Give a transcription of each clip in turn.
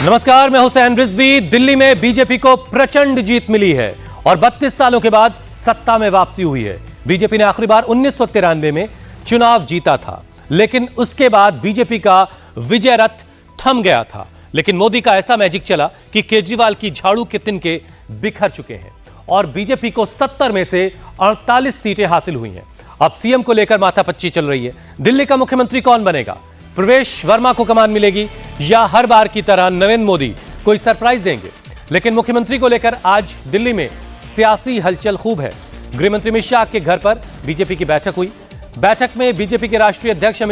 नमस्कार, मैं हुसैन रिजवी। दिल्ली में बीजेपी को प्रचंड जीत मिली है और 32 सालों के बाद सत्ता में वापसी हुई है। बीजेपी ने आखिरी बार 1993 में चुनाव जीता था, लेकिन उसके बाद बीजेपी का विजय रथ थम गया था। लेकिन मोदी का ऐसा मैजिक चला कि केजरीवाल की झाड़ू के तिनके बिखर चुके हैं और बीजेपी को 70 में से 48 सीटें हासिल हुई हैं। अब सीएम को लेकर माथापच्ची चल रही है। दिल्ली का मुख्यमंत्री कौन बनेगा? प्रवेश वर्मा को कमान मिलेगी या हर बार की तरह नरेंद्र मोदी कोई सरप्राइज देंगे? लेकिन मुख्यमंत्री को लेकर आज दिल्ली में सियासी हलचल खूब है। गृहमंत्री अमित शाह के घर पर बीजेपी की बैठक हुई। बैठक में बीजेपी के राष्ट्रीय अध्यक्ष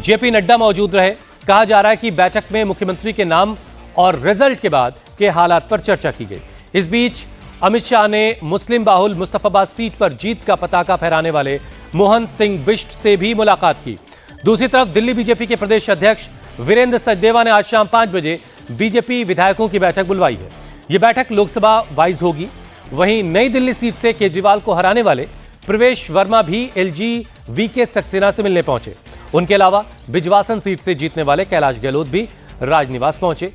जेपी नड्डा मौजूद रहे। कहा जा रहा है कि बैठक में मुख्यमंत्री के नाम और रिजल्ट के बाद के हालात पर चर्चा की गई। इस बीच अमित शाह ने मुस्लिम बाहुल मुस्तफाबाद सीट पर जीत का पताका फहराने वाले मोहन सिंह बिष्ट से भी मुलाकात की। दूसरी तरफ दिल्ली बीजेपी के प्रदेश अध्यक्ष वीरेंद्र सचदेवा ने आज शाम 5 बजे बीजेपी विधायकों की बैठक बुलवाई है। यह बैठक लोकसभा वाइज होगी। वहीं नई दिल्ली सीट से केजरीवाल को हराने वाले प्रवेश वर्मा भी एलजी वीके सक्सेना से मिलने पहुंचे। उनके अलावा बिजवासन सीट से जीतने वाले कैलाश गहलोत भी राजनिवास पहुंचे।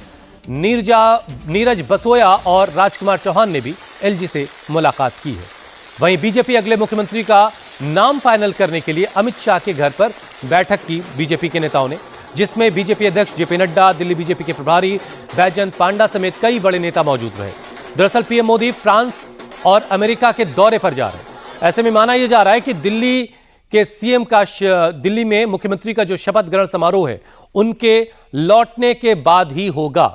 नीरज बसोया और राजकुमार चौहान ने भी एलजी से मुलाकात की है। वहीं बीजेपी अगले मुख्यमंत्री का नाम फाइनल करने के लिए अमित शाह के घर पर बैठक की बीजेपी के नेताओं ने, जिसमें बीजेपी अध्यक्ष जेपी नड्डा, दिल्ली बीजेपी के प्रभारी बैजयंत पांडा समेत कई बड़े नेता मौजूद रहे। दरअसल पीएम मोदी फ्रांस और अमेरिका के दौरे पर जा रहे हैं। ऐसे में माना यह जा रहा है कि दिल्ली के सीएम का दिल्ली में मुख्यमंत्री का जो शपथ ग्रहण समारोह है उनके लौटने के बाद ही होगा।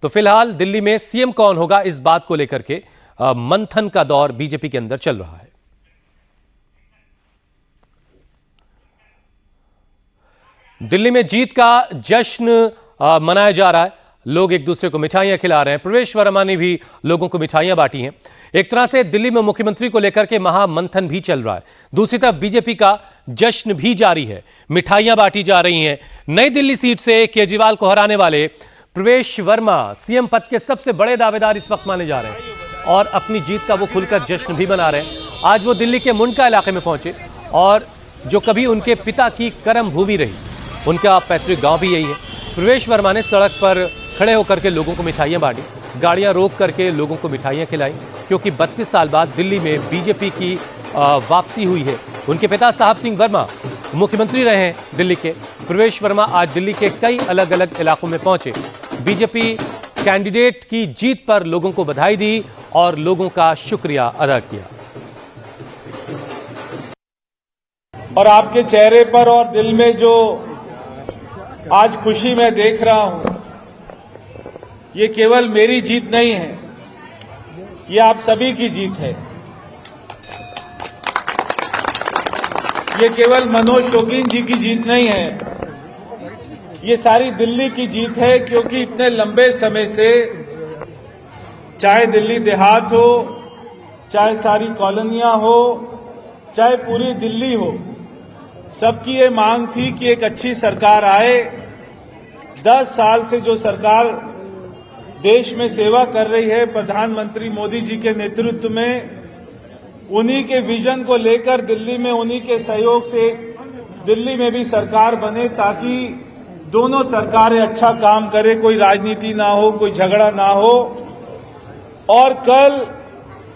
तो फिलहाल दिल्ली में सीएम कौन होगा, इस बात को लेकर के मंथन का दौर बीजेपी के अंदर चल रहा है। दिल्ली में जीत का जश्न मनाया जा रहा है। लोग एक दूसरे को मिठाइयां खिला रहे हैं। प्रवेश वर्मा ने भी लोगों को मिठाइयां बांटी हैं। एक तरह से दिल्ली में मुख्यमंत्री को लेकर के महामंथन भी चल रहा है। दूसरी तरफ बीजेपी का जश्न भी जारी है। मिठाइयां बांटी जा रही हैं। नई दिल्ली सीट से केजरीवाल को हराने वाले प्रवेश वर्मा सीएम पद के सबसे बड़े दावेदार इस वक्त माने जा रहे हैं और अपनी जीत का वो खुलकर जश्न भी मना रहे हैं। आज वो दिल्ली के मुंडका इलाके में पहुंचे और जो कभी उनके पिता की कर्म भूमि रही, उनका पैतृक गांव भी यही है। प्रवेश वर्मा ने सड़क पर खड़े होकर के लोगों को मिठाइयां बांटी, गाड़ियां रोक करके लोगों को मिठाइयां खिलाई, क्योंकि 32 साल बाद दिल्ली में बीजेपी की वापसी हुई है। उनके पिता साहब सिंह वर्मा मुख्यमंत्री रहे हैं दिल्ली के। प्रवेश वर्मा आज दिल्ली के कई अलग अलग इलाकों में पहुंचे, बीजेपी कैंडिडेट की जीत पर लोगों को बधाई दी और लोगों का शुक्रिया अदा किया। और आपके चेहरे पर और दिल में जो आज खुशी मैं देख रहा हूं, ये केवल मेरी जीत नहीं है, ये आप सभी की जीत है। ये केवल मनोज शोकीन जी की जीत नहीं है, ये सारी दिल्ली की जीत है। क्योंकि इतने लंबे समय से चाहे दिल्ली देहात हो, चाहे सारी कॉलोनियां हो, चाहे पूरी दिल्ली हो, सबकी ये मांग थी कि एक अच्छी सरकार आए। 10 साल से जो सरकार देश में सेवा कर रही है प्रधानमंत्री मोदी जी के नेतृत्व में, उन्हीं के विजन को लेकर दिल्ली में उन्हीं के सहयोग से दिल्ली में भी सरकार बने, ताकि दोनों सरकारें अच्छा काम करें, कोई राजनीति ना हो, कोई झगड़ा ना हो। और कल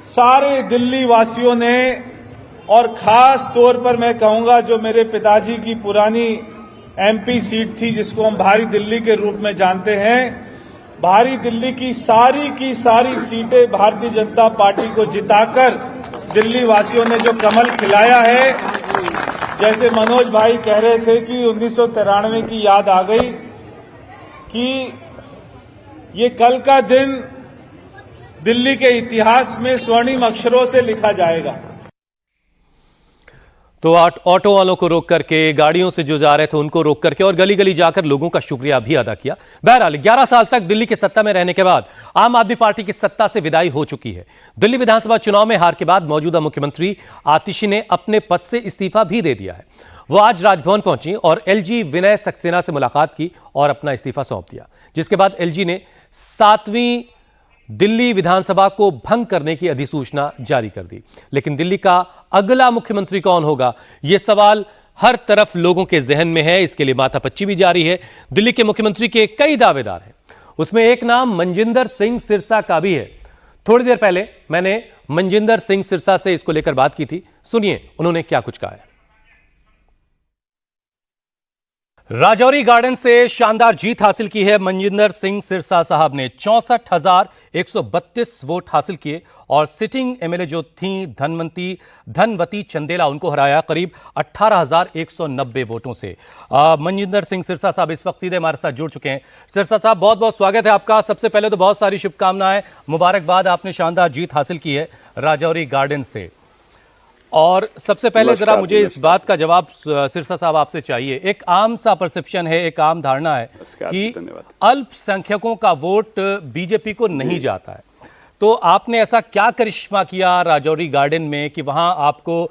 सारे दिल्ली वासियों ने, और खास तौर पर मैं कहूंगा जो मेरे पिताजी की पुरानी एमपी सीट थी, जिसको हम भारी दिल्ली के रूप में जानते हैं, भारी दिल्ली की सारी सीटें भारतीय जनता पार्टी को जिताकर दिल्ली वासियों ने जो कमल खिलाया है। जैसे मनोज भाई कह रहे थे कि 1993 की याद आ गई कि ये कल का दिन दिल्ली के इतिहास में स्वर्णिम अक्षरों से लिखा जाएगा। तो ऑटो वालों को रोक करके, गाड़ियों से जो जा रहे थे उनको रोक करके और गली गली जाकर लोगों का शुक्रिया भी अदा किया। बहरहाल 11 साल तक दिल्ली की सत्ता में रहने के बाद आम आदमी पार्टी की सत्ता से विदाई हो चुकी है। दिल्ली विधानसभा चुनाव में हार के बाद मौजूदा मुख्यमंत्री आतिशी ने अपने पद से इस्तीफा भी दे दिया है। वो आज राजभवन पहुंची और एलजी विनय सक्सेना से मुलाकात की और अपना इस्तीफा सौंप दिया, जिसके बाद एलजी ने 7वीं दिल्ली विधानसभा को भंग करने की अधिसूचना जारी कर दी। लेकिन दिल्ली का अगला मुख्यमंत्री कौन होगा, यह सवाल हर तरफ लोगों के जहन में है। इसके लिए माथापच्ची भी जारी है। दिल्ली के मुख्यमंत्री के कई दावेदार हैं, उसमें एक नाम मनजिंदर सिंह सिरसा का भी है। थोड़ी देर पहले मैंने मनजिंदर सिंह सिरसा से इसको लेकर बात की थी। सुनिए उन्होंने क्या कुछ कहा है। राजौरी गार्डन से शानदार जीत हासिल की है मनजिंदर सिंह सिरसा साहब ने। 64,132 वोट हासिल किए और सिटिंग एमएलए जो थी धनवती चंदेला, उनको हराया करीब 18,190 वोटों से। मनजिंदर सिंह सिरसा साहब इस वक्त सीधे हमारे साथ जुड़ चुके हैं। सिरसा साहब, बहुत बहुत स्वागत है आपका। सबसे पहले तो बहुत सारी शुभकामनाएं, मुबारकबाद, आपने शानदार जीत हासिल की है राजौरी गार्डन से। और सबसे पहले जरा मुझे इस बात का जवाब सिरसा साहब आपसे चाहिए। एक आम सा परसेप्शन है, एक आम धारणा है कि अल्पसंख्यकों का वोट बीजेपी को नहीं जाता है, तो आपने ऐसा क्या करिश्मा किया राजौरी गार्डन में कि वहां आपको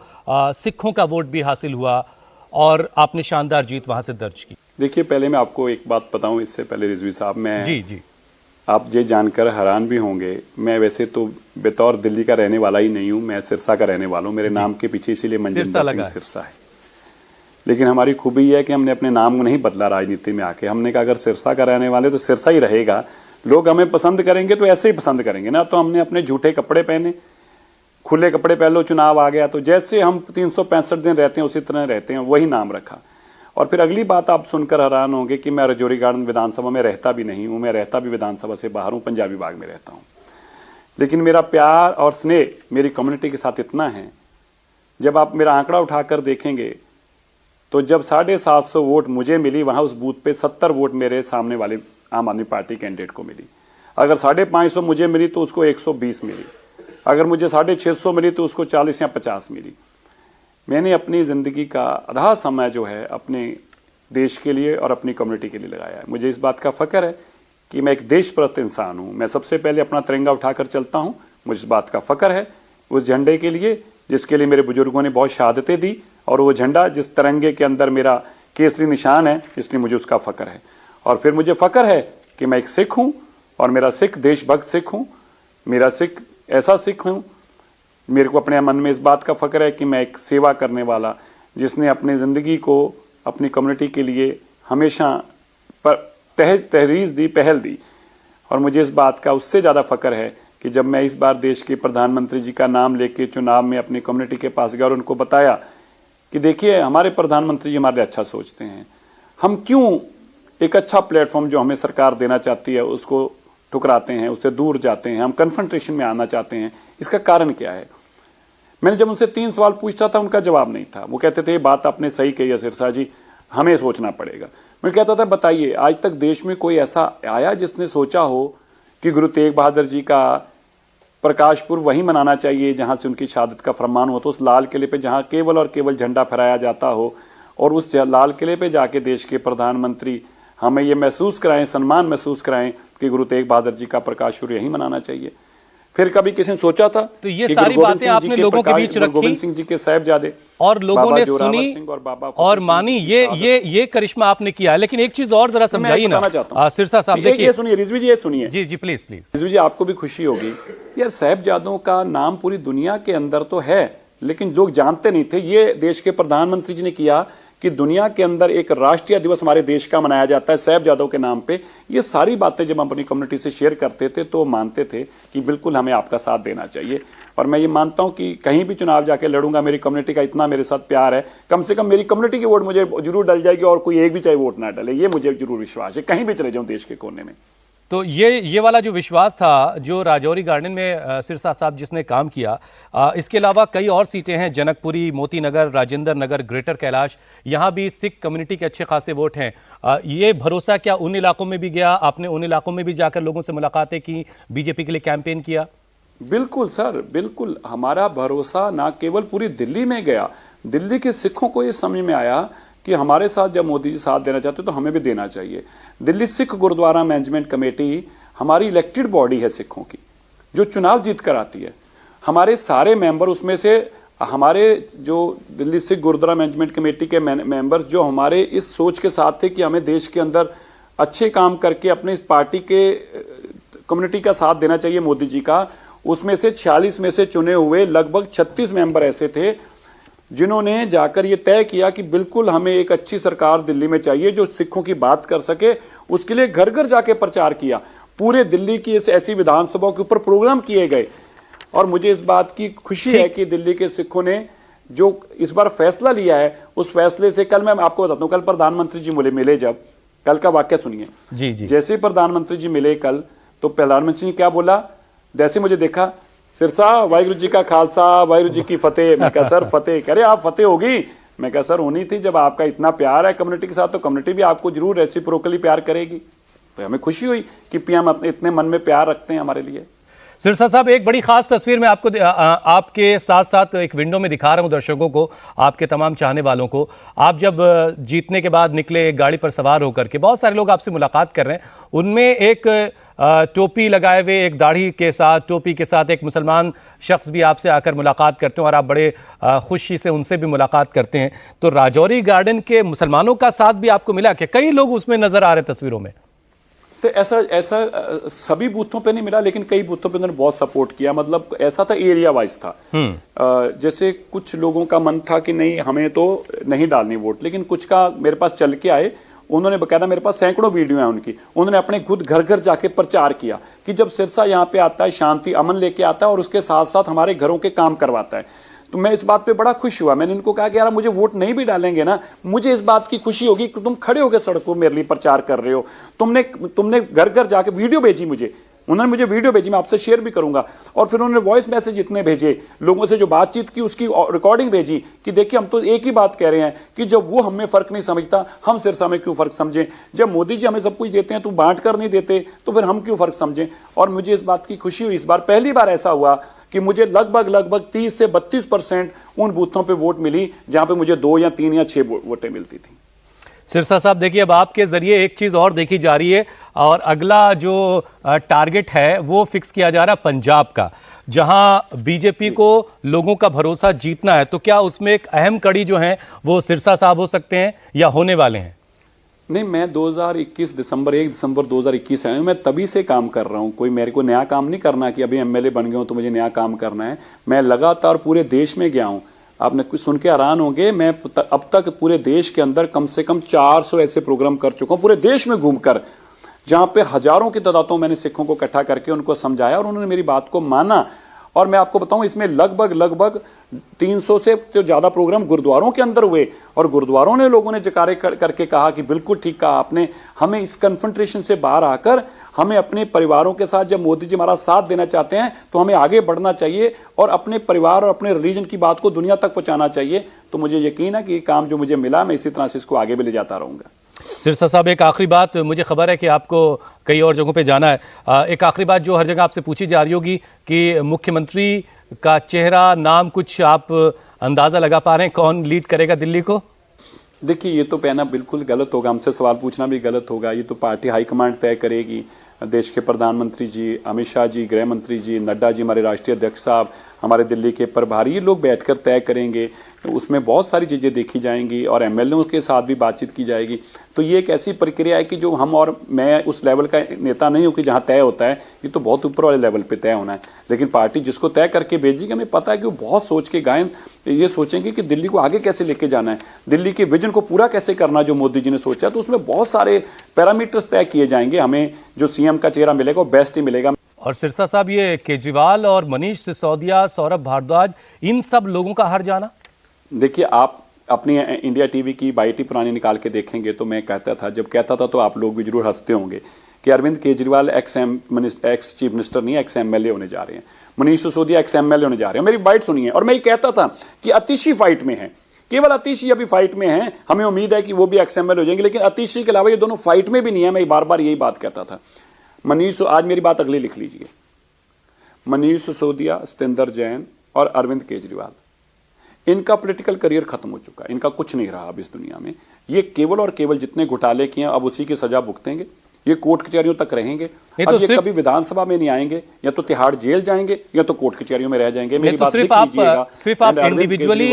सिखों का वोट भी हासिल हुआ और आपने शानदार जीत वहां से दर्ज की? देखिए, पहले मैं आपको एक बात बताऊं इससे पहले रिजवी साहब, मैं जी आप ये जानकर हैरान भी होंगे, मैं वैसे तो बतौर दिल्ली का रहने वाला ही नहीं हूं, मैं सिरसा का रहने वाला हूं। मेरे नाम के पीछे इसीलिए मनजिंदर सिंह सिरसा है। लेकिन हमारी खूबी यह है कि हमने अपने नाम को नहीं बदला राजनीति में आके। हमने कहा अगर सिरसा का रहने वाले तो सिरसा ही रहेगा, लोग हमें पसंद करेंगे तो ऐसे ही पसंद करेंगे ना। तो हमने अपने झूठे कपड़े पहने, खुले कपड़े पहन लो, चुनाव आ गया तो जैसे हम 365 दिन रहते हैं उसी तरह रहते हैं, वही नाम रखा। और फिर अगली बात आप सुनकर हैरान होंगे कि मैं राजौरी गार्डन विधानसभा में रहता भी नहीं हूं, मैं रहता भी विधानसभा से बाहर हूं, पंजाबी बाग में रहता हूं। लेकिन मेरा प्यार और स्नेह मेरी कम्युनिटी के साथ इतना है, जब आप मेरा आंकड़ा उठाकर देखेंगे तो जब 750 वोट मुझे मिली, वहां उस बूथ पे 70 वोट मेरे सामने वाले आम आदमी पार्टी कैंडिडेट को मिली। अगर 550 मुझे मिली तो उसको 120 मिली। अगर मुझे 650 मिली तो उसको 40 या 50 मिली। मैंने अपनी ज़िंदगी का आधा समय जो है अपने देश के लिए और अपनी कम्युनिटी के लिए लगाया है। मुझे इस बात का फ़ख्र है कि मैं एक देशभक्त इंसान हूँ। मैं सबसे पहले अपना तिरंगा उठाकर चलता हूँ। मुझे इस बात का फ़ख्र है उस झंडे के लिए जिसके लिए मेरे बुजुर्गों ने बहुत शहादतें दी, और वो झंडा जिस तिरंगे के अंदर मेरा केसरी निशान है, इसलिए मुझे उसका फ़ख्र है। और फिर मुझे फ़ख्र है कि मैं एक सिख हूँ और मेरा सिख देशभक्त सिख हूँ। मेरा सिख ऐसा सिख हूँ, मेरे को अपने मन में इस बात का फ़ख्र है कि मैं एक सेवा करने वाला, जिसने अपनी ज़िंदगी को अपनी कम्युनिटी के लिए हमेशा तहरीर दी, पहल दी। और मुझे इस बात का उससे ज़्यादा फ़ख्र है कि जब मैं इस बार देश के प्रधानमंत्री जी का नाम लेके चुनाव में अपनी कम्युनिटी के पास गया और उनको बताया कि देखिए हमारे प्रधानमंत्री जी हमारे लिए अच्छा सोचते हैं, हम क्यों एक अच्छा प्लेटफॉर्म जो हमें सरकार देना चाहती है उसको ठुकराते हैं, उससे दूर जाते हैं, हम कन्फ्रंटेशन में आना चाहते हैं, इसका कारण क्या है? मैंने जब उनसे 3 सवाल पूछता था, उनका जवाब नहीं था। वो कहते थे ये बात आपने सही कही है सिरसा जी, हमें सोचना पड़ेगा। मैं कहता था बताइए आज तक देश में कोई ऐसा आया जिसने सोचा हो कि गुरु तेग बहादुर जी का प्रकाश पुर्व वहीं मनाना चाहिए जहां से उनकी शहादत का फरमान हो, तो उस लाल किले पे जहां केवल और केवल झंडा फहराया जाता हो, और उस लाल किले पे जाके देश के प्रधानमंत्री हमें ये महसूस कराएं, सम्मान महसूस कराएं कि गुरु तेग बहादुर जी का प्रकाश पुर्व यहीं मनाना चाहिए। फिर कभी किसी ने सोचा था? तो ये सारी बातें आपने लोगों के बीच रखी, गोविंद सिंह जी के साहिबजादे, और लोगों ने सुनी और मानी। ये करिश्मा आपने किया। लेकिन एक चीज और जरा समझाइए ना सिरसा साहब। देखिए सुनिए रिजवी जी, ये सुनिए जी प्लीज रिजवी जी, आपको भी खुशी होगी यार, साहिबजादों का नाम पूरी दुनिया के अंदर तो है, लेकिन लोग जानते नहीं थे। ये देश के प्रधानमंत्री जी ने किया कि दुनिया के अंदर एक राष्ट्रीय दिवस हमारे देश का मनाया जाता है साहिबजादों के नाम पे। ये सारी बातें जब हम अपनी कम्युनिटी से शेयर करते थे तो मानते थे कि बिल्कुल हमें आपका साथ देना चाहिए। और मैं ये मानता हूं कि कहीं भी चुनाव जाके लड़ूंगा, मेरी कम्युनिटी का इतना मेरे साथ प्यार है, कम से कम मेरी कम्युनिटी की वोट मुझे जरूर डल जाएगी, और कोई एक भी चाहे वोट ना डले, ये मुझे जरूर विश्वास है, कहीं भी चले जाऊं देश के कोने में। तो ये वाला जो विश्वास था जो राजौरी गार्डन में सिरसा साहब जिसने काम किया, इसके अलावा कई और सीटें हैं, जनकपुरी, मोती नगर, राजेंद्र नगर, ग्रेटर कैलाश, यहाँ भी सिख कम्युनिटी के अच्छे खासे वोट हैं। ये भरोसा क्या उन इलाकों में भी गया? आपने उन इलाकों में भी जाकर लोगों से मुलाकातें की, बीजेपी के लिए कैंपेन किया? बिल्कुल सर, बिल्कुल। हमारा भरोसा ना केवल पूरी दिल्ली में गया, दिल्ली के सिखों को ये समझ में आया कि हमारे साथ जब मोदी जी साथ देना चाहते तो हमें भी देना चाहिए। दिल्ली सिख गुरुद्वारा मैनेजमेंट कमेटी हमारी इलेक्टेड बॉडी है सिखों की, जो चुनाव जीत कर आती है। हमारे सारे मेंबर उसमें से हमारे जो दिल्ली सिख गुरुद्वारा मैनेजमेंट कमेटी के मेंबर्स जो हमारे इस सोच के साथ थे कि हमें देश के अंदर अच्छे काम करके अपनी पार्टी के कम्युनिटी का साथ देना चाहिए मोदी जी का, उसमें से 46 में से चुने हुए लगभग 36 मेंबर ऐसे थे जिन्होंने जाकर ये तय किया कि बिल्कुल हमें एक अच्छी सरकार दिल्ली में चाहिए जो सिखों की बात कर सके। उसके लिए घर घर जाके प्रचार किया, पूरे दिल्ली की ऐसी विधानसभाओं के ऊपर प्रोग्राम किए गए। और मुझे इस बात की खुशी है कि दिल्ली के सिखों ने जो इस बार फैसला लिया है, उस फैसले से कल मैं आपको बताता हूं, कल प्रधानमंत्री जी मिले, जब कल का वाक्य सुनिए जी जी। जैसे प्रधानमंत्री जी मिले कल, तो प्रधानमंत्री ने क्या बोला, जैसे मुझे देखा, सिरसा वाहिगुरु जी का खालसा वाहिगुरु जी की फतेह। मैं कहा सर फतेह, कह रहे आप फतेह होगी। मैं कहा सर होनी थी, जब आपका इतना प्यार है कम्युनिटी के साथ तो कम्युनिटी भी आपको जरूर रेसिप्रोकली प्यार करेगी। तो हमें खुशी हुई कि पीएम अपने इतने मन में प्यार रखते हैं हमारे लिए। सिरसा साहब, एक बड़ी खास तस्वीर मैं आपको आपके साथ साथ एक विंडो में दिखा रहा हूं दर्शकों को, आपके तमाम चाहने वालों को। आप जब जीतने के बाद निकले एक गाड़ी पर सवार होकर के, बहुत सारे लोग आपसे मुलाकात कर रहे हैं, उनमें एक टोपी लगाए हुए, एक दाढ़ी के साथ, टोपी के साथ एक मुसलमान शख्स भी आपसे आकर मुलाकात करते हैं और आप बड़े खुशी से उनसे भी मुलाकात करते हैं। तो राजौरी गार्डन के मुसलमानों का साथ भी आपको मिला कि कई लोग उसमें नजर आ रहे तस्वीरों में? तो ऐसा सभी बूथों पे नहीं मिला, लेकिन कई बूथों पे उन्होंने बहुत सपोर्ट किया। मतलब ऐसा था, एरिया वाइज था। जैसे कुछ लोगों का मन था कि नहीं हमें तो नहीं डालनी वोट, लेकिन कुछ का मेरे पास चल के आए, उन्होंने बकायदा, मेरे पास सैकड़ों वीडियो हैं उनकी, उन्होंने अपने खुद घर घर जाके प्रचार किया कि जब सिरसा यहाँ पे आता है शांति अमन लेके आता है और उसके साथ साथ हमारे घरों के काम करवाता है। तो मैं इस बात पे बड़ा खुश हुआ। मैंने इनको कहा कि यार मुझे वोट नहीं भी डालेंगे ना, मुझे इस बात की खुशी होगी कि तुम खड़े होकर सड़कों मेरे लिए प्रचार कर रहे हो, तुमने घर घर जाके वीडियो भेजी मुझे, उन्होंने मुझे वीडियो भेजी, मैं आपसे शेयर भी करूंगा। और फिर उन्होंने वॉइस मैसेज इतने भेजे, लोगों से जो बातचीत की उसकी रिकॉर्डिंग भेजी कि देखिए हम तो एक ही बात कह रहे हैं कि जब वो हमें फर्क नहीं समझता, हम सिरसा में क्यों फर्क समझें? जब मोदी जी हमें सब कुछ देते हैं तो बांट कर नहीं देते, तो फिर हम क्यों फर्क समझें? और मुझे इस बात की खुशी हुई, इस बार पहली बार ऐसा हुआ कि मुझे लगभग 30 से 32% उन बूथों पे वोट मिली जहां पे मुझे 2 या 3 या 6 वोटें मिलती थी। सिरसा साहब, देखिए अब आपके जरिए एक चीज और देखी जा रही है और अगला जो टारगेट है वो फिक्स किया जा रहा है पंजाब का, जहां बीजेपी को लोगों का भरोसा जीतना है। तो क्या उसमें एक अहम कड़ी जो है वो सिरसा साहब हो सकते हैं या होने वाले हैं? नहीं, मैं 1 दिसंबर 2021 आया हूं, मैं तभी से काम कर रहा हूं। कोई मेरे को नया काम नहीं करना कि अभी एमएलए बन गया हूं तो मुझे नया काम करना है। मैं लगातार पूरे देश में गया हूं। आपने कुछ सुन के हैरान होंगे, मैं अब तक पूरे देश के अंदर कम से कम 400 ऐसे प्रोग्राम कर चुका हूं, पूरे देश में घूमकर, जहां पे हजारों की तादादों मैंने सिखों को इकट्ठा करके उनको समझाया और उन्होंने मेरी बात को माना। और मैं आपको बताऊं, इसमें लगभग 300 से जो ज्यादा प्रोग्राम गुरुद्वारों के अंदर हुए और गुरुद्वारों ने लोगों ने जयकारे करके कहा कि बिल्कुल ठीक कहा आपने, हमें इस कन्फ्रंटेशन से बाहर आकर हमें अपने परिवारों के साथ, जब मोदी जी हमारा साथ देना चाहते हैं तो हमें आगे बढ़ना चाहिए और अपने परिवार और अपने रिलीजन की बात को दुनिया तक पहुंचाना चाहिए। तो मुझे यकीन है कि ये काम जो मुझे मिला, मैं इसी तरह से इसको आगे भी ले जाता रहूंगा। सिरसा साहब, एक आखिरी बात, मुझे खबर है कि आपको कई और जगहों पे जाना है। एक आखिरी बात जो हर जगह आपसे पूछी जा रही होगी कि मुख्यमंत्री का चेहरा, नाम, कुछ आप अंदाजा लगा पा रहे हैं कौन लीड करेगा दिल्ली को? देखिए, ये तो कहना बिल्कुल गलत होगा, हमसे सवाल पूछना भी गलत होगा। ये तो पार्टी हाईकमांड तय करेगी। देश के प्रधानमंत्री जी, अमित शाह जी, गृह मंत्री जी, नड्डा जी, हमारे राष्ट्रीय अध्यक्ष साहब, हमारे दिल्ली के प्रभारी, ये लोग बैठकर तय करेंगे। उसमें बहुत सारी चीज़ें देखी जाएंगी और एमएलए के साथ भी बातचीत की जाएगी। तो ये एक ऐसी प्रक्रिया है कि जो हम और मैं उस लेवल का नेता नहीं हूँ कि जहाँ तय होता है, ये तो बहुत ऊपर वाले लेवल पे तय होना है। लेकिन पार्टी जिसको तय करके भेजेगी, हमें पता है कि वो बहुत सोच के गायन ये सोचेंगे कि दिल्ली को आगे कैसे लेके जाना है, दिल्ली के विजन को पूरा कैसे करना जो मोदी जी ने सोचा। तो उसमें बहुत सारे पैरामीटर्स तय किए जाएंगे। हमें जो सीएम का चेहरा मिलेगा वो बेस्ट ही मिलेगा। और सिरसा साहब, ये केजरीवाल और मनीष सिसोदिया, सौरभ भारद्वाज, इन सब लोगों का हर जाना, देखिए आप अपनी इंडिया टीवी की बाईटी पुरानी निकाल के देखेंगे तो मैं कहता था, जब कहता था तो आप लोग भी जरूर हंसते होंगे कि Arvind Kejriwal ex chief minister नहीं, एक्स एमएलए होने जा रहे हैं। मनीष सिसोदिया एक्स एमएलए होने जा रहे हैं। मेरी बाइट सुनिए। और मैं ये कहता था कि अतिशी फाइट में है, केवल अतिशी अभी फाइट में है, हमें उम्मीद है कि वो भी एक्स एमएलए हो जाएंगे, लेकिन अतिशी के अलावा ये दोनों फाइट में भी नहीं है। मैं बार बार यही बात कहता था। आज मेरी बात अगली लिख लीजिए। मनीष सिसोदिया, सतेंद्र जैन और अरविंद केजरीवाल, इनका पॉलिटिकल करियर खत्म हो चुका है, इनका कुछ नहीं रहा अब इस दुनिया में। ये केवल और केवल जितने घोटाले किए अब उसी की सजा भुगतेंगे। ये कोर्ट कचहरियों तक रहेंगे। अब ये कभी विधानसभा में नहीं आएंगे, या तो तिहाड़ जेल जाएंगे या तो कोर्ट कचहरियों में रह जाएंगे। मेरी बात सिर्फ आप इंडिविजुअली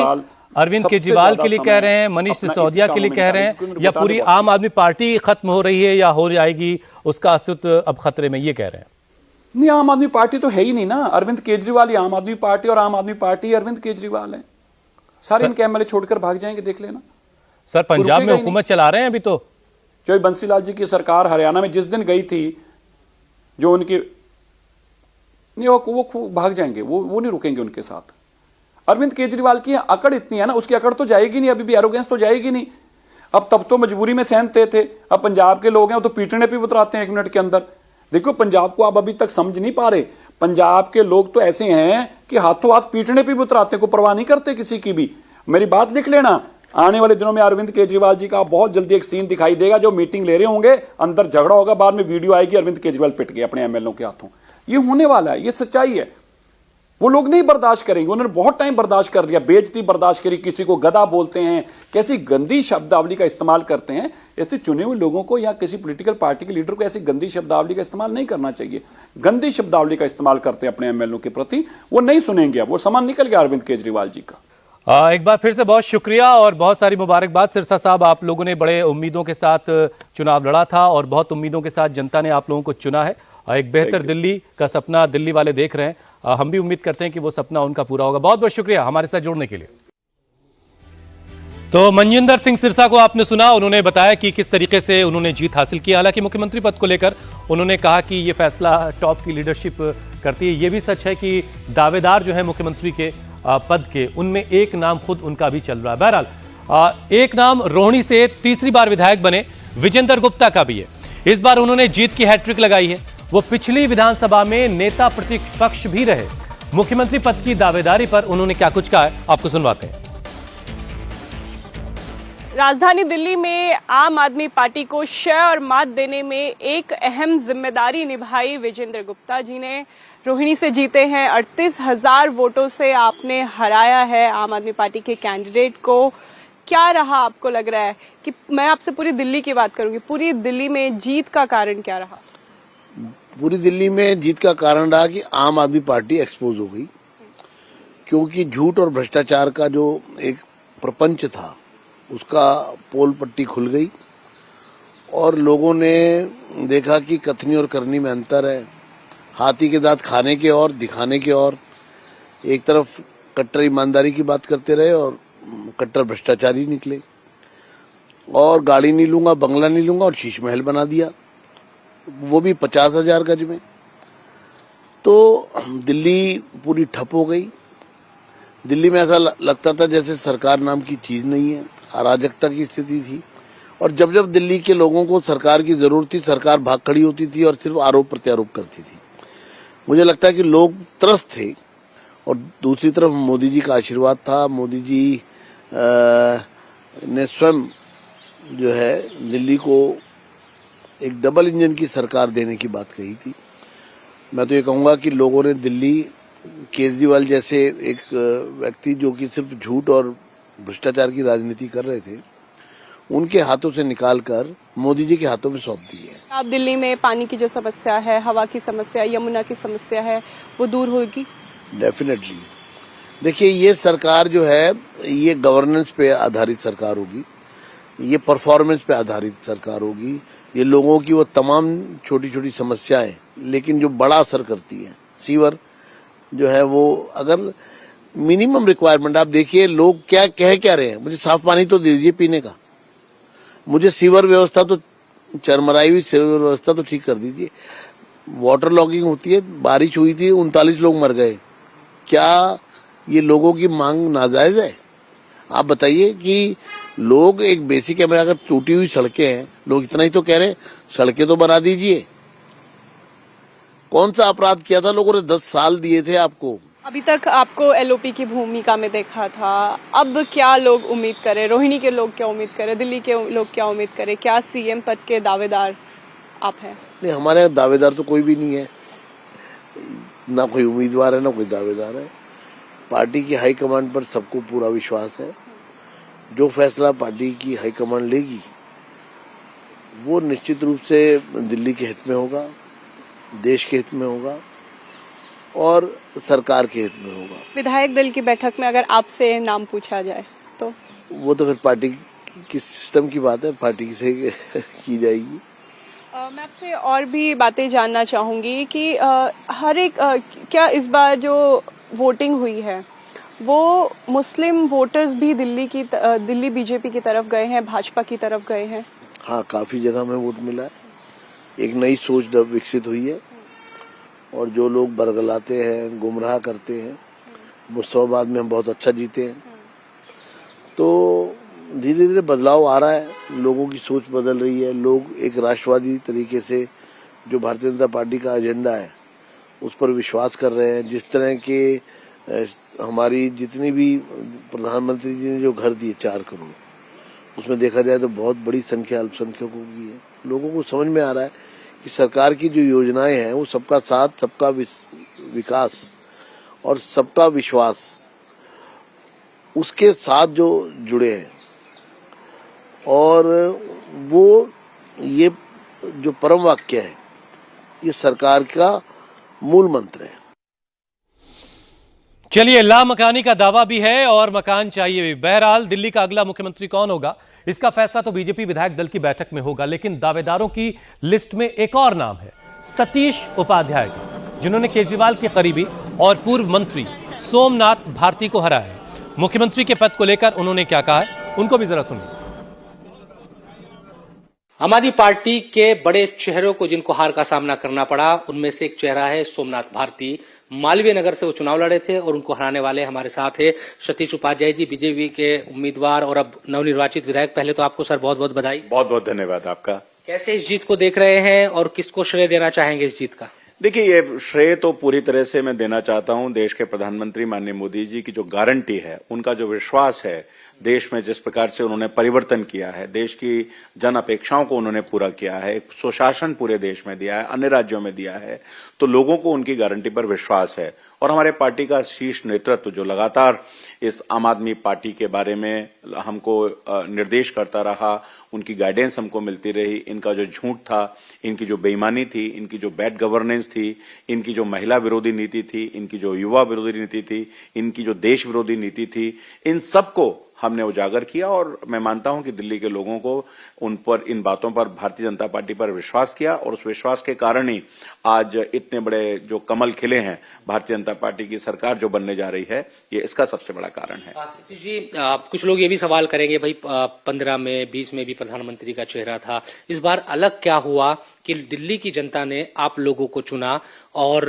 अरविंद केजरीवाल के लिए कह रहे हैं, मनीष सिसोदिया के लिए कह रहे हैं, या पूरी आम आदमी पार्टी खत्म हो रही है या हो जाएगी, उसका अस्तित्व अब खतरे में, ये कह रहे हैं? नहीं, आम आदमी पार्टी तो है ही नहीं ना। अरविंद केजरीवाल ही आम आदमी पार्टी और आम आदमी पार्टी अरविंद केजरीवाल है। सारे इनके एमएलए छोड़कर भाग जाएंगे, देख लेना सर। पंजाब में हुकूमत चला रहे हैं अभी तो। जो बंसीलाल जी की सरकार हरियाणा में जिस दिन गई थी, जो उनकी नहीं, वो भाग जाएंगे, वो नहीं रुकेंगे उनके साथ। अरविंद केजरीवाल की अकड़ इतनी है ना, उसकी अकड़ तो जाएगी नहीं, अभी भी एरोगेंस तो जाएगी नहीं। अब तब तो मजबूरी में सहनते थे, अब पंजाब के लोग हैं वो तो पीटने पे उतराते हैं 1 मिनट के अंदर। देखो पंजाब को आप अभी तक समझ नहीं पा रहे, पंजाब के लोग तो ऐसे हैं कि हाथों हाथ पीटने पे भी उतराते हैं, को परवाह नहीं करते किसी की भी। मेरी बात लिख लेना, आने वाले दिनों में अरविंद केजरीवाल जी का बहुत जल्दी एक सीन दिखाई देगा, जो मीटिंग ले रहे होंगे, अंदर झगड़ा होगा, बाद में वीडियो आएगी अरविंद केजरीवाल पिट गए अपने एमएलए के हाथों। ये होने वाला है, ये सच्चाई है। वो लोग नहीं बर्दाश्त करेंगे, उन्होंने बहुत टाइम बर्दाश्त कर लिया, बेइज्जती बर्दाश्त करी, किसी को गधा बोलते हैं, कैसी गंदी शब्दावली का इस्तेमाल करते हैं। ऐसे चुने हुए लोगों को या किसी पॉलिटिकल पार्टी के लीडर को ऐसी गंदी शब्दावली का इस्तेमाल नहीं करना चाहिए। गंदी शब्दावली का इस्तेमाल करते हैं अपने एमएलए के प्रति, वो नहीं सुनेंगे। अब वो सामान निकल गया अरविंद केजरीवाल जी का। एक बार फिर से बहुत शुक्रिया और बहुत सारी मुबारकबाद सिरसा साहब। आप लोगों ने बड़े उम्मीदों के साथ चुनाव लड़ा था और बहुत उम्मीदों के साथ जनता ने आप लोगों को चुना है। एक बेहतर दिल्ली का सपना दिल्ली वाले देख रहे हैं, हम भी उम्मीद करते हैं कि वो सपना उनका पूरा होगा। बहुत बहुत शुक्रिया हमारे साथ जुड़ने के लिए। तो मनजिंदर सिंह सिरसा को आपने सुना, उन्होंने बताया कि किस तरीके से उन्होंने जीत हासिल की। हालांकि मुख्यमंत्री पद को लेकर उन्होंने कहा कि ये फैसला टॉप की लीडरशिप करती है। ये भी सच है कि दावेदार जो है मुख्यमंत्री के पद के, उनमें एक नाम खुद उनका भी चल रहा है। बहरहाल एक नाम रोहिणी से तीसरी बार विधायक बने विजेंद्र गुप्ता का भी है। इस बार उन्होंने जीत की हैट्रिक लगाई है। वो पिछली विधानसभा में नेता प्रतिपक्ष भी रहे। मुख्यमंत्री पद की दावेदारी पर उन्होंने क्या कुछ कहा है, आपको सुनवाते हैं। राजधानी दिल्ली में आम आदमी पार्टी को शय और मात देने में एक अहम जिम्मेदारी निभाई विजेंद्र गुप्ता जी ने। रोहिणी से जीते हैं, 38,000 वोटों से आपने हराया है आम आदमी पार्टी के कैंडिडेट को। क्या रहा आपको लग रहा है कि, मैं आपसे पूरी दिल्ली की बात करूंगी, पूरी दिल्ली में जीत का कारण क्या रहा? पूरी दिल्ली में जीत का कारण रहा कि आम आदमी पार्टी एक्सपोज हो गई, क्योंकि झूठ और भ्रष्टाचार का जो एक प्रपंच था उसका पोल पट्टी खुल गई और लोगों ने देखा कि कथनी और करनी में अंतर है। हाथी के दांत खाने के और दिखाने के और, एक तरफ कट्टर ईमानदारी की बात करते रहे और कट्टर भ्रष्टाचारी निकले। और गाड़ी नहीं लूंगा, बंगला नहीं लूंगा और शीश महल बना दिया, वो भी 50,000 गज में। तो दिल्ली पूरी ठप हो गई। दिल्ली में ऐसा लगता था जैसे सरकार नाम की चीज नहीं है, अराजकता की स्थिति थी। और जब जब दिल्ली के लोगों को सरकार की जरूरत थी, सरकार भाग खड़ी होती थी और सिर्फ आरोप प्रत्यारोप करती थी। मुझे लगता है कि लोग त्रस्त थे और दूसरी तरफ मोदी जी का आशीर्वाद था। मोदी जी ने स्वयं जो है दिल्ली को एक डबल इंजन की सरकार देने की बात कही थी। मैं तो ये कहूंगा कि लोगों ने दिल्ली केजरीवाल जैसे एक व्यक्ति जो कि सिर्फ झूठ और भ्रष्टाचार की राजनीति कर रहे थे, उनके हाथों से निकालकर मोदी जी के हाथों में सौंप दी है। आप दिल्ली में पानी की जो समस्या है, हवा की समस्या, यमुना की समस्या है, वो दूर होगी? डेफिनेटली। देखिए, ये सरकार जो है ये गवर्नेंस पे आधारित सरकार होगी, ये परफॉर्मेंस पे आधारित सरकार होगी। ये लोगों की वो तमाम छोटी छोटी समस्याएं, लेकिन जो बड़ा असर करती है, सीवर जो है वो, अगर मिनिमम रिक्वायरमेंट आप देखिए, लोग क्या कह क्या रहे हैं, मुझे साफ पानी तो दे दीजिए पीने का, मुझे सीवर व्यवस्था तो, चरमराई हुई सीवर व्यवस्था तो ठीक कर दीजिए। वाटर लॉगिंग होती है, बारिश हुई थी, 39 लोग मर गए। क्या ये लोगों की मांग नाजायज है? आप बताइए कि लोग एक बेसिक है, अगर टूटी हुई सड़कें हैं, लोग इतना ही तो कह रहे हैं सड़कें तो बना दीजिए। कौन सा अपराध किया था लोगों ने? 10 साल दिए थे आपको। अभी तक आपको एलओपी की भूमिका में देखा था, अब क्या लोग उम्मीद करें? रोहिणी के लोग क्या उम्मीद करें? दिल्ली के लोग क्या उम्मीद करें? क्या सीएम पद के दावेदार आप हैं? नहीं, हमारे यहाँ दावेदार तो कोई भी नहीं है, ना कोई उम्मीदवार है ना कोई दावेदार है। पार्टी की हाईकमांड पर सबको पूरा विश्वास है। जो फैसला पार्टी की हाईकमांड लेगी वो निश्चित रूप से दिल्ली के हित में होगा, देश के हित में होगा और सरकार के हित में होगा। विधायक दल की बैठक में अगर आपसे नाम पूछा जाए तो? वो तो फिर पार्टी की सिस्टम की बात है, पार्टी से की जाएगी। मैं आपसे और भी बातें जानना चाहूंगी कि हर एक क्या इस बार जो वोटिंग हुई है वो मुस्लिम वोटर्स भी दिल्ली बीजेपी की तरफ गए हैं, भाजपा की तरफ गए हैं। हाँ, काफी जगह में वोट मिला है, एक नई सोच विकसित हुई है और जो लोग बरगलाते हैं, गुमराह करते हैं, मुस्तफाबाद में हम बहुत अच्छा जीते हैं, तो धीरे धीरे बदलाव आ रहा है, लोगों की सोच बदल रही है। लोग एक राष्ट्रवादी तरीके से जो भारतीय जनता पार्टी का एजेंडा है उस पर विश्वास कर रहे हैं। जिस तरह के हमारी जितनी भी प्रधानमंत्री जी ने जो घर दिए 4 करोड़, उसमें देखा जाए तो बहुत बड़ी संख्या अल्पसंख्यकों की है। लोगों को समझ में आ रहा है कि सरकार की जो योजनाएं हैं वो सबका साथ, सबका विकास और सबका विश्वास, उसके साथ जो जुड़े हैं, और वो ये जो परम वाक्य है ये सरकार का मूल मंत्र है। चलिए, लामकानी का दावा भी है और मकान चाहिए भी। बहरहाल दिल्ली का अगला मुख्यमंत्री कौन होगा इसका फैसला तो बीजेपी विधायक दल की बैठक में होगा, लेकिन दावेदारों की लिस्ट में एक और नाम है, सतीश उपाध्याय का, जिन्होंने केजरीवाल के करीबी और पूर्व मंत्री सोमनाथ भारती को हराया है। मुख्यमंत्री के पद को लेकर उन्होंने क्या कहा है, उनको भी जरा सुनिए। आम आदमी पार्टी के बड़े चेहरों को जिनको हार का सामना करना पड़ा, उनमें से एक चेहरा है सोमनाथ भारती। मालवीय नगर से वो चुनाव लड़े थे और उनको हराने वाले हमारे साथ है सतीश उपाध्याय जी, बीजेपी के उम्मीदवार और अब नवनिर्वाचित विधायक। पहले तो आपको सर बहुत बहुत बधाई। बहुत बहुत धन्यवाद आपका। कैसे इस जीत को देख रहे हैं और किसको श्रेय देना चाहेंगे इस जीत का? देखिए, ये श्रेय तो पूरी तरह से मैं देना चाहता हूं देश के प्रधानमंत्री माननीय मोदी जी की जो गारंटी है, उनका जो विश्वास है, देश में जिस प्रकार से उन्होंने परिवर्तन किया है, देश की जन अपेक्षाओं को उन्होंने पूरा किया है, एक सुशासन पूरे देश में दिया है, अन्य राज्यों में दिया है, तो लोगों को उनकी गारंटी पर विश्वास है। और हमारे पार्टी का शीर्ष नेतृत्व जो लगातार इस आम आदमी पार्टी के बारे में हमको निर्देश करता रहा, उनकी गाइडेंस हमको मिलती रही। इनका जो झूठ था, इनकी जो बेईमानी थी, इनकी जो बैड गवर्नेंस थी, इनकी जो महिला विरोधी नीति थी, इनकी जो युवा विरोधी नीति थी, इनकी जो देश विरोधी नीति थी, इन सबको हमने उजागर किया। और मैं मानता हूं कि दिल्ली के लोगों को उन पर, इन बातों पर, भारतीय जनता पार्टी पर विश्वास किया और उस विश्वास के कारण ही आज इतने बड़े जो कमल खिले हैं भारतीय जनता पार्टी की सरकार जो बनने जा रही है, ये इसका सबसे बड़ा कारण है। सतीश जी, कुछ लोग ये भी सवाल करेंगे, भाई 15 में 20 में भी प्रधानमंत्री का चेहरा था, इस बार अलग क्या हुआ कि दिल्ली की जनता ने आप लोगों को चुना और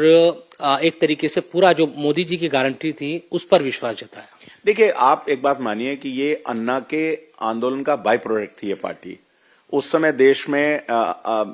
एक तरीके से पूरा जो मोदी जी की गारंटी थी उस पर विश्वास जताया? देखिए, आप एक बात मानिए कि ये अन्ना के आंदोलन का बाय प्रोडक्ट थी ये पार्टी। उस समय देश में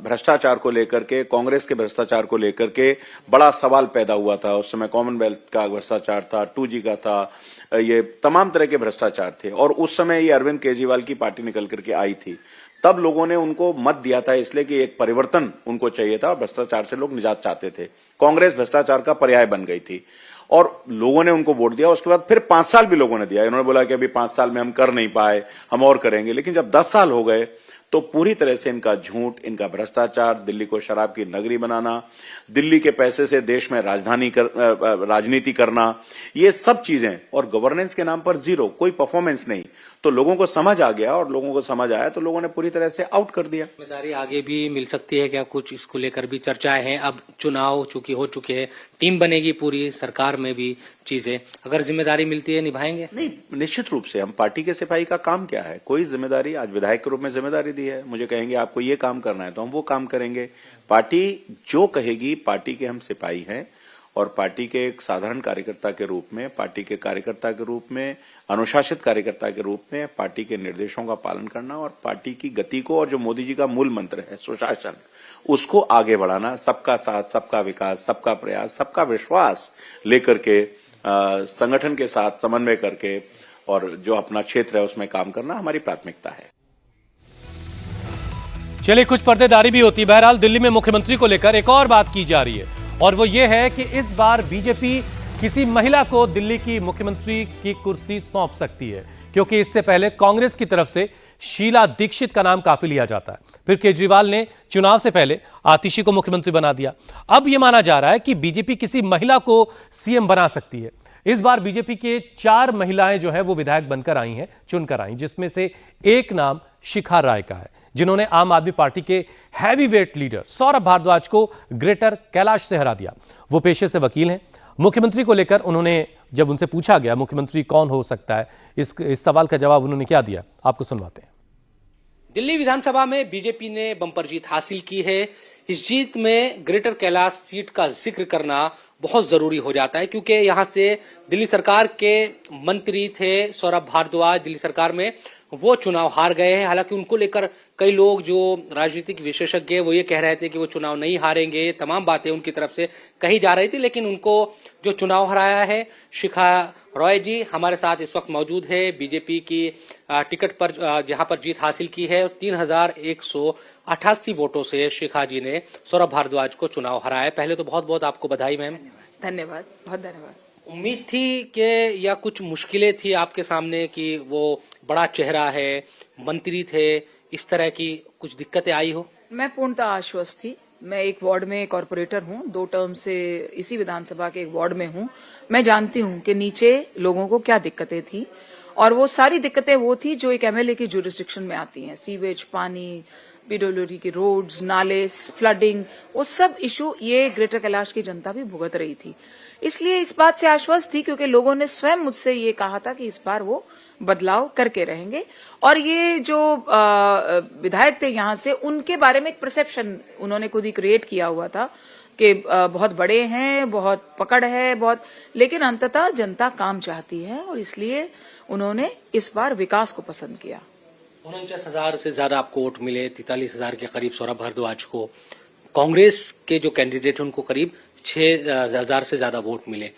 भ्रष्टाचार को लेकर के, कांग्रेस के भ्रष्टाचार को लेकर के बड़ा सवाल पैदा हुआ था। उस समय कॉमनवेल्थ का भ्रष्टाचार था, 2G का था, ये तमाम तरह के भ्रष्टाचार थे। और उस समय ये अरविंद केजरीवाल की पार्टी निकल करके आई थी। तब लोगों ने उनको मत दिया था इसलिए कि एक परिवर्तन उनको चाहिए था, भ्रष्टाचार से लोग निजात चाहते थे। कांग्रेस भ्रष्टाचार का पर्याय बन गई थी और लोगों ने उनको वोट दिया। उसके बाद फिर 5 साल भी लोगों ने दिया। इन्होंने बोला कि अभी 5 साल में हम कर नहीं पाए, हम और करेंगे। लेकिन जब 10 साल हो गए तो पूरी तरह से इनका झूठ, इनका भ्रष्टाचार, दिल्ली को शराब की नगरी बनाना, दिल्ली के पैसे से देश में राजनीति करना, ये सब चीजें, और गवर्नेंस के नाम पर जीरो, कोई परफॉर्मेंस नहीं, तो लोगों को समझ आ गया। और लोगों को समझ आया तो लोगों ने पूरी तरह से आउट कर दिया। जिम्मेदारी आगे भी मिल सकती है क्या? कुछ इसको लेकर भी चर्चाएं हैं। अब चुनाव चूंकि हो चुके हैं, टीम बनेगी पूरी, सरकार में भी चीजें, अगर जिम्मेदारी मिलती है निभाएंगे? नहीं, निश्चित रूप से हम पार्टी के सिपाही का काम क्या है, कोई जिम्मेदारी, आज विधायक के रूप में जिम्मेदारी दी है, मुझे कहेंगे आपको ये काम करना है तो हम वो काम करेंगे। पार्टी जो कहेगी, पार्टी के हम सिपाही हैं और पार्टी के एक साधारण कार्यकर्ता के रूप में, पार्टी के कार्यकर्ता के रूप में, अनुशासित कार्यकर्ता के रूप में पार्टी के निर्देशों का पालन करना और पार्टी की गति को, और जो मोदी जी का मूल मंत्र है सुशासन, उसको आगे बढ़ाना, सबका साथ, सबका विकास, सबका प्रयास, सबका विश्वास लेकर के संगठन के साथ समन्वय करके और जो अपना क्षेत्र है उसमें काम करना हमारी प्राथमिकता है। चलिए, कुछ पर्देदारी भी होती है। बहरहाल दिल्ली में मुख्यमंत्री को लेकर एक और बात की जा रही है और वो ये है कि इस बार बीजेपी किसी महिला को दिल्ली की मुख्यमंत्री की कुर्सी सौंप सकती है, क्योंकि इससे पहले कांग्रेस की तरफ से शीला दीक्षित का नाम काफी लिया जाता है। फिर केजरीवाल ने चुनाव से पहले आतिशी को मुख्यमंत्री बना दिया। अब यह माना जा रहा है कि बीजेपी किसी महिला को सीएम बना सकती है। इस बार बीजेपी के 4 महिलाएं जो है वो विधायक बनकर आई हैं, चुनकर आई, जिसमें से एक नाम शिखा राय का है, जिन्होंने आम आदमी पार्टी के हैवीवेट लीडर सौरभ भारद्वाज को ग्रेटर कैलाश से हरा दिया। वो पेशे से वकील हैं। मुख्यमंत्री को लेकर उन्होंने जब उनसे पूछा गया मुख्यमंत्री कौन हो सकता है, इस सवाल का जवाब उन्होंने क्या दिया, आपको सुनवाते हैं। दिल्ली विधानसभा में बीजेपी ने बंपर जीत हासिल की है। इस जीत में ग्रेटर कैलाश सीट का जिक्र करना बहुत जरूरी हो जाता है, क्योंकि यहां से दिल्ली सरकार के मंत्री थे सौरभ भारद्वाज, दिल्ली सरकार में वो चुनाव हार गए हैं। हालांकि उनको लेकर कई लोग जो राजनीतिक विशेषज्ञ हैं वो ये कह रहे थे कि वो चुनाव नहीं हारेंगे, तमाम बातें उनकी तरफ से कही जा रही थी। लेकिन उनको जो चुनाव हराया है, शिखा रॉय जी हमारे साथ इस वक्त मौजूद है। बीजेपी की टिकट पर जहां पर जीत हासिल की है, 3188 वोटों से शिखा जी ने सौरभ भारद्वाज को चुनाव हराया। पहले तो बहुत बहुत आपको बधाई मैम। धन्यवाद, बहुत धन्यवाद। उम्मीद थी कि या कुछ मुश्किलें थी आपके सामने कि वो बड़ा चेहरा है, मंत्री थे, इस तरह की कुछ दिक्कतें आई हो? मैं पूर्णतः आश्वस्त थी। मैं एक वार्ड में कॉर्पोरेटर हूँ, 2 टर्म से इसी विधानसभा के एक वार्ड में हूँ। मैं जानती हूँ कि नीचे लोगों को क्या दिक्कतें थी, और वो सारी दिक्कतें वो थी जो एक एमएलए की जुरिस्डिक्शन में आती हैं। सीवेज, पानी, पीडब्ल्यूडी की रोड्स, नाले, फ्लडिंग, वो सब इशू ये ग्रेटर कैलाश की जनता भी भुगत रही थी। इसलिए इस बात से आश्वस्त थी, क्योंकि लोगों ने स्वयं मुझसे ये कहा था कि इस बार वो बदलाव करके रहेंगे। और ये जो विधायक थे यहाँ से, उनके बारे में एक परसेप्शन उन्होंने खुद ही क्रिएट किया हुआ था कि बहुत बड़े हैं, बहुत पकड़ है, बहुत, लेकिन अंततः जनता काम चाहती है और इसलिए उन्होंने इस बार विकास को पसंद किया। 49,000 से ज्यादा आपको वोट मिले, 43,000 के करीब सौरभ भारद्वाज को। कांग्रेस के जो कैंडिडेट हैं उनको करीब 6,000 से ज्यादा वोट मिले।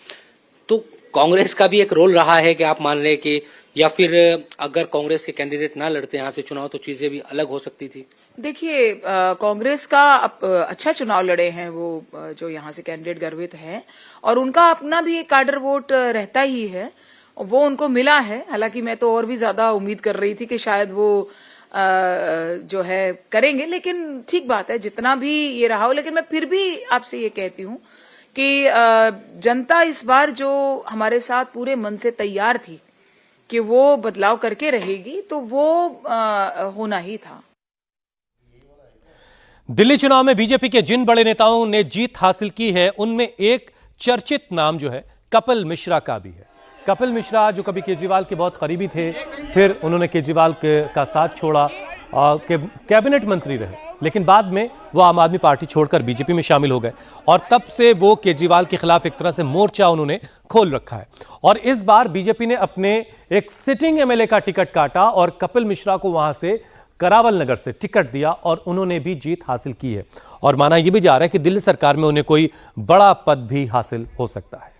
तो कांग्रेस का भी एक रोल रहा है कि आप मान लें कि, या फिर अगर कांग्रेस के कैंडिडेट ना लड़ते यहाँ से चुनाव तो चीजें भी अलग हो सकती थी। देखिए, कांग्रेस का अच्छा चुनाव लड़े हैं वो जो यहाँ से कैंडिडेट गर्वित हैं, और उनका अपना भी एक कार्डर वोट रहता ही है, वो उनको मिला है। हालांकि मैं तो और भी ज्यादा उम्मीद कर रही थी कि शायद वो जो है करेंगे, लेकिन ठीक बात है जितना भी ये रहा हो। लेकिन मैं फिर भी आपसे ये कहती हूँ कि जनता इस बार जो हमारे साथ पूरे मन से तैयार थी कि वो बदलाव करके रहेगी, तो वो होना ही था। दिल्ली चुनाव में बीजेपी के जिन बड़े नेताओं ने जीत हासिल की है, उनमें एक चर्चित नाम जो है कपिल मिश्रा का भी है। कपिल मिश्रा जो कभी केजरीवाल के बहुत करीबी थे, फिर उन्होंने केजरीवाल का साथ छोड़ा, कैबिनेट मंत्री रहे, लेकिन बाद में वो आम आदमी पार्टी छोड़कर बीजेपी में शामिल हो गए और तब से वो केजरीवाल के खिलाफ एक तरह से मोर्चा उन्होंने खोल रखा है। और इस बार बीजेपी ने अपने एक सिटिंग एमएलए का टिकट काटा और कपिल मिश्रा को वहां से करावल नगर से टिकट दिया और उन्होंने भी जीत हासिल की है। और माना यह भी जा रहा है कि दिल्ली सरकार में उन्हें कोई बड़ा पद भी हासिल हो सकता है।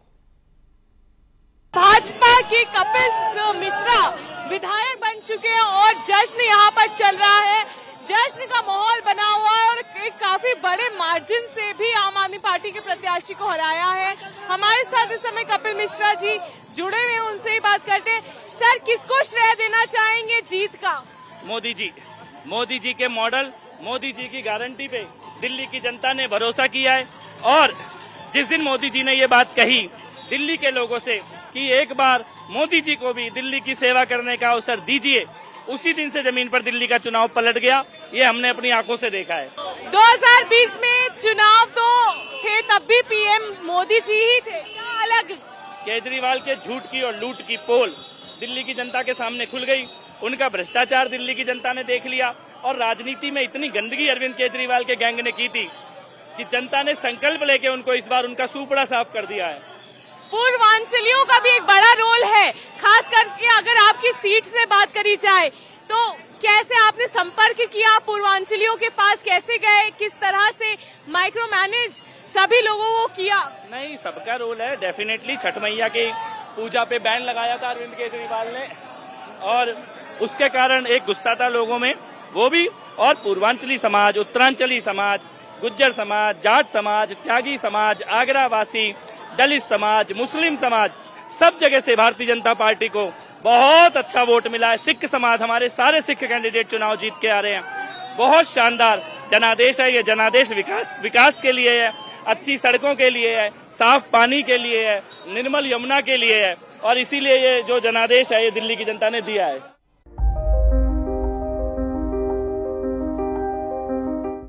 भाजपा के कपिल मिश्रा विधायक बन चुके हैं और जश्न यहाँ पर चल रहा है। जश्न का माहौल बना हुआ है और एक काफी बड़े मार्जिन से भी आम आदमी पार्टी के प्रत्याशी को हराया है। हमारे साथ इस समय कपिल मिश्रा जी जुड़े हुए हैं, उनसे ही बात करते हैं। सर, किसको श्रेय देना चाहेंगे जीत का? मोदी जी। मोदी जी के मॉडल, मोदी जी की गारंटी पे दिल्ली की जनता ने भरोसा किया है। और जिस दिन मोदी जी ने ये बात कही दिल्ली के लोगों से कि एक बार मोदी जी को भी दिल्ली की सेवा करने का अवसर दीजिए, उसी दिन से जमीन पर दिल्ली का चुनाव पलट गया। ये हमने अपनी आंखों से देखा है। 2020 में चुनाव तो थे, तब भी पीएम मोदी जी ही थे, क्या अलग? केजरीवाल के झूठ की और लूट की पोल दिल्ली की जनता के सामने खुल गई। उनका भ्रष्टाचार दिल्ली की जनता ने देख लिया और राजनीति में इतनी गंदगी अरविंद केजरीवाल के गैंग ने की थी कि जनता ने संकल्प लेके उनको इस बार उनका सूपड़ा साफ कर दिया है। पूर्वांचलियों का भी एक बड़ा रोल है, खास करके अगर आपकी सीट से बात करी जाए तो कैसे आपने संपर्क किया, पूर्वांचलियों के पास कैसे गए, किस तरह से माइक्रो मैनेज सभी लोगों को किया? नहीं, सबका रोल है डेफिनेटली। छठ मैया की पूजा पे बैन लगाया था अरविंद केजरीवाल ने और उसके कारण एक गुस्सा था लोगों में, वो भी। और पूर्वांचली समाज, उत्तरांचली समाज, गुज्जर समाज, जाट समाज, त्यागी समाज, आगरा वासी, दलित समाज, मुस्लिम समाज, सब जगह से भारतीय जनता पार्टी को बहुत अच्छा वोट मिला है। सिख समाज, हमारे सारे सिख कैंडिडेट चुनाव जीत के आ रहे हैं। बहुत शानदार जनादेश है ये। जनादेश विकास के लिए है, अच्छी सड़कों के लिए है, साफ पानी के लिए है, निर्मल यमुना के लिए है और इसीलिए ये जो जनादेश है ये दिल्ली की जनता ने दिया है।